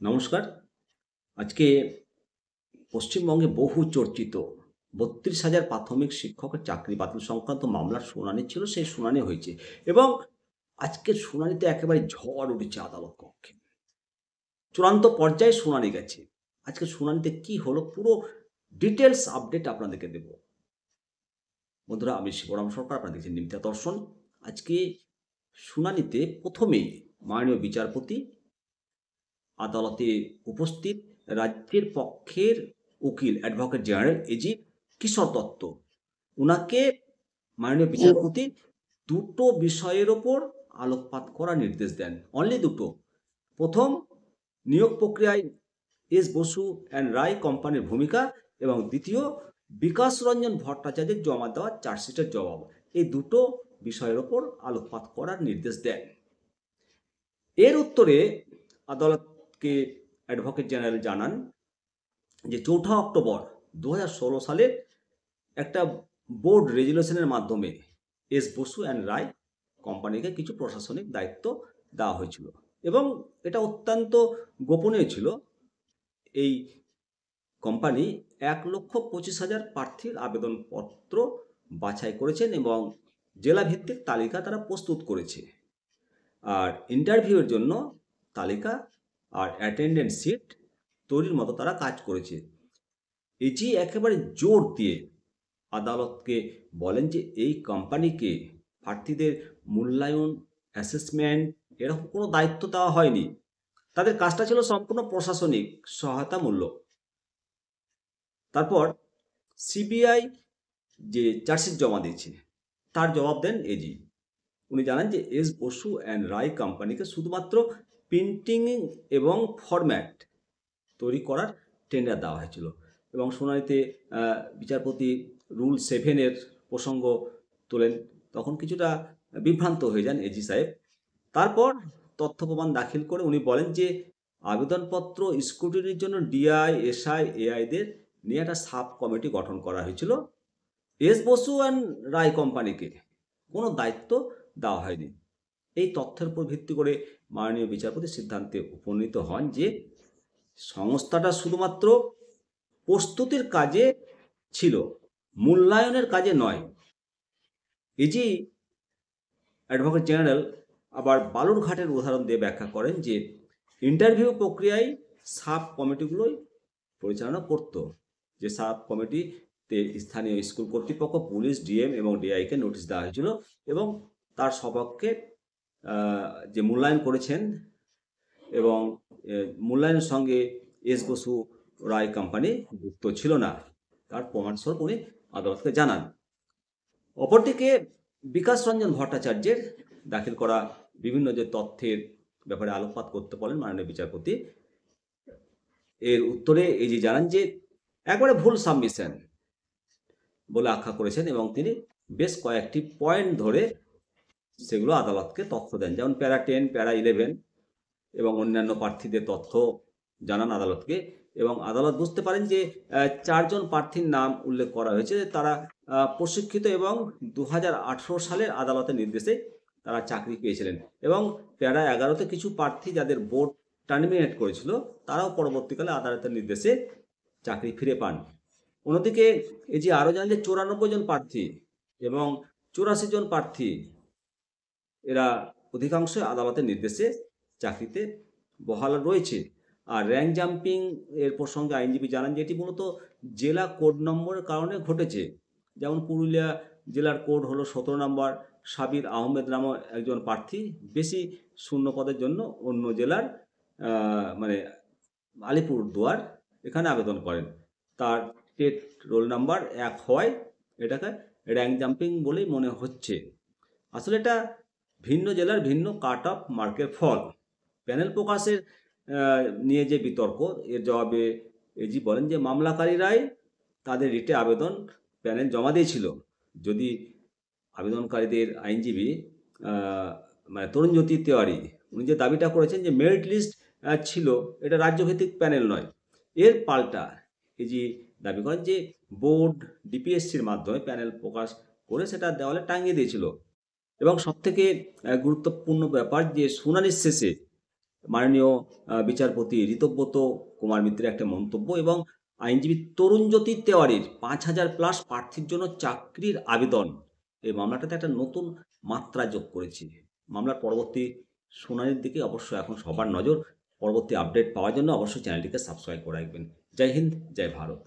নমস্কার। আজকে পশ্চিমবঙ্গে বহু চর্চিত ৩২,০০০ প্রাথমিক শিক্ষকের চাকরি বাতিল সংক্রান্ত মামলার শুনানি ছিল, সেই শুনানি হয়েছে এবং আজকের শুনানিতে একেবারে ঝড় উঠেছে আদালত কক্ষে। চূড়ান্ত পর্যায়ে শুনানি গেছে। আজকের শুনানিতে কি হলো পুরো ডিটেইলস আপডেট আপনাদেরকে দেব। বন্ধুরা, আমি শিবরাম সরকার, আপনারা দেখছেন নিমিত্তা দর্শন। আজকে শুনানিতে প্রথমেই মাননীয় বিচারপতি আদালতে উপস্থিত রাজ্যের পক্ষের উকিল অ্যাডভোকেট জেনারেল এজি কিশোর দত্ত, উনাকে মাননীয় বিচারপতি দুটো বিষয়ের ওপর আলোকপাত করার নির্দেশ দেন। অনলি দুটো। প্রথম, নিয়োগ প্রক্রিয়ায় এস বসু অ্যান্ড রায় কোম্পানির ভূমিকা, এবং দ্বিতীয়, বিকাশ রঞ্জন ভট্টাচার্যের জমা দেওয়া চার্জশিটের জবাব। এই দুটো বিষয়ের ওপর আলোকপাত করার নির্দেশ দেন। এর উত্তরে আদালতকে অ্যাডভোকেট জেনারেল জানান যে ৪ঠা অক্টোবর ২০১৬ সালে একটা বোর্ড রেজুলেশনের মাধ্যমে এস বসু অ্যান্ড রায় কোম্পানিকে কিছু প্রশাসনিক দায়িত্ব দেওয়া হয়েছিল এবং এটা অত্যন্ত গোপনীয় ছিল। এই কোম্পানি ১,২৫,০০০ প্রার্থীর আবেদনপত্র বাছাই করেছেন এবং জেলাভিত্তিক তালিকা তারা প্রস্তুত করেছে, আর ইন্টারভিউয়ের জন্য তালিকা আর অ্যাটেন্ডেন্স শিট তৈরির মতো তারা কাজ করেছে। এজি একেবারে জোর দিয়ে আদালতকে বলেন যে এই কোম্পানিকে প্রার্থীদের মূল্যায়ন, অ্যাসেসমেন্ট এরকম কোনো দায়িত্ব দেওয়া হয়নি। তাদের কাজটা ছিল সম্পূর্ণ প্রশাসনিক সহায়তামূলক। তারপর সিবিআই যে চার্জশিট জমা দিয়েছে তার জবাব দেন এজি। উনি জানান যে এস বসু অ্যান্ড রায় কোম্পানিকে শুধুমাত্র প্রিন্টিং এবং ফরম্যাট তৈরি করার টেন্ডার দেওয়া হয়েছিল এবং শুনানিতে বিচারপতি রুল 7-এর প্রসঙ্গ তোলেন। তখন কিছুটা বিভ্রান্ত হয়ে যান এজি সাহেব। তারপর তথ্য প্রমাণ দাখিল করে উনি বলেন যে আবেদনপত্র স্ক্রুটিনির জন্য ডিআই, এসআই, এআইদের নিয়ে একটা সাব কমিটি গঠন করা হয়েছিল। এস বসু অ্যান্ড রায় কোম্পানিকে কোনো দায়িত্ব দেওয়া হয়নি। এই তথ্যের উপর ভিত্তি করে মাননীয় বিচারপতি সিদ্ধান্তে উপনীত হন যে সংস্থাটা শুধুমাত্র প্রস্তুতির কাজে ছিল, মূল্যায়নের কাজে নয়। এজি অ্যাডভোকেট জেনারেল আবার বালুরঘাটের উদাহরণ দিয়ে ব্যাখ্যা করেন যে ইন্টারভিউ প্রক্রিয়ায় সাব কমিটিগুলোই পরিচালনা করত, যে সাব কমিটিতে স্থানীয় স্কুল কর্তৃপক্ষ, পুলিশ, ডিএম এবং ডিআইকে নোটিশ দেওয়া হয়েছিল এবং তার সপক্ষে যে মূল্যায়ন করেছেন এবং মূল্যায়নের সঙ্গে এস বসু রায় কোম্পানি যুক্ত ছিল না, তার প্রমাণস্বরূপ উনি আদালতকে জানান। অপরদিকে বিকাশ রঞ্জন ভট্টাচার্যের দাখিল করা বিভিন্ন যে তথ্যের ব্যাপারে আলোকপাত করতে বলেন মাননীয় বিচারপতি, এর উত্তরে এই যে জানান যে একবারে ভুল সাবমিশন বলে আখ্যা করেছেন এবং তিনি বেশ কয়েকটি পয়েন্ট ধরে সেগুলো আদালতকে তথ্য দেন, যেমন প্যারা 10, প্যারা 11 এবং অন্যান্য প্রার্থীদের তথ্য জানান আদালতকে। এবং আদালত বুঝতে পারেন যে 4 জন প্রার্থীর নাম উল্লেখ করা হয়েছে, তারা প্রশিক্ষিত এবং 2018 সালের আদালতের নির্দেশে তারা চাকরি পেয়েছিলেন এবং প্যারা 11তে কিছু প্রার্থী যাদের বোর্ড টার্মিনেট করেছিল তারাও পরবর্তীকালে আদালতের নির্দেশে চাকরি ফিরে পান। অন্যদিকে এই যে আরও জানেন যে 94 জন প্রার্থী এবং 84 জন প্রার্থী এরা অধিকাংশ আদালতের নির্দেশে চাকরিতে বহাল রয়েছে। আর র্যাঙ্ক জাম্পিং এর প্রসঙ্গে আইনজীবী জানান যে এটি মূলত জেলা কোড নম্বরের কারণে ঘটেছে। যেমন পুরুলিয়া জেলার কোড হলো 17 নম্বর। সাবির আহমেদ নামক একজন প্রার্থী বেশি শূন্য পদের জন্য অন্য জেলার মানে আলিপুরদুয়ার এখানে আবেদন করেন। তার টেট রোল নাম্বার 1 হওয়ায় এটাকে র্যাঙ্ক জাম্পিং বলেই মনে হচ্ছে। আসলে এটা ভিন্ন জেলার ভিন্ন কাট অফ মার্কের ফল। প্যানেল প্রকাশের নিয়ে যে বিতর্ক, এর জবাবে এজি বলেন যে মামলাকারীরাই তাদের রিটে আবেদন প্যানেল জমা দিয়েছিল। যদি আবেদনকারীদের আইনজীবী মানে তরুণজ্যোতি তেওয়ারি উনি যে দাবিটা করেছেন যে মেরিট লিস্ট ছিল, এটা রাজ্যভিত্তিক প্যানেল নয়, এর পাল্টা এজি দাবি করেন যে বোর্ড ডিপিএসসির মাধ্যমে প্যানেল প্রকাশ করে সেটা দেওয়ালে টাঙিয়ে দিয়েছিল। এবং সবথেকে গুরুত্বপূর্ণ ব্যাপার যে শুনানির শেষে মাননীয় বিচারপতি ঋতব্রত কুমার মিত্রের একটা মন্তব্য এবং আইনজীবী তরুণজ্যোতি তেওয়ারির 5,000+ প্রার্থীর জন্য চাকরির আবেদন, এই মামলাটাতে একটা নতুন মাত্রা যোগ করেছে। মামলার পরবর্তী শুনানির দিকে অবশ্যই এখন সবার নজর। পরবর্তী আপডেট পাওয়ার জন্য অবশ্যই চ্যানেলটিকে সাবস্ক্রাইব করে রাখবেন। জয় হিন্দ, জয় ভারত।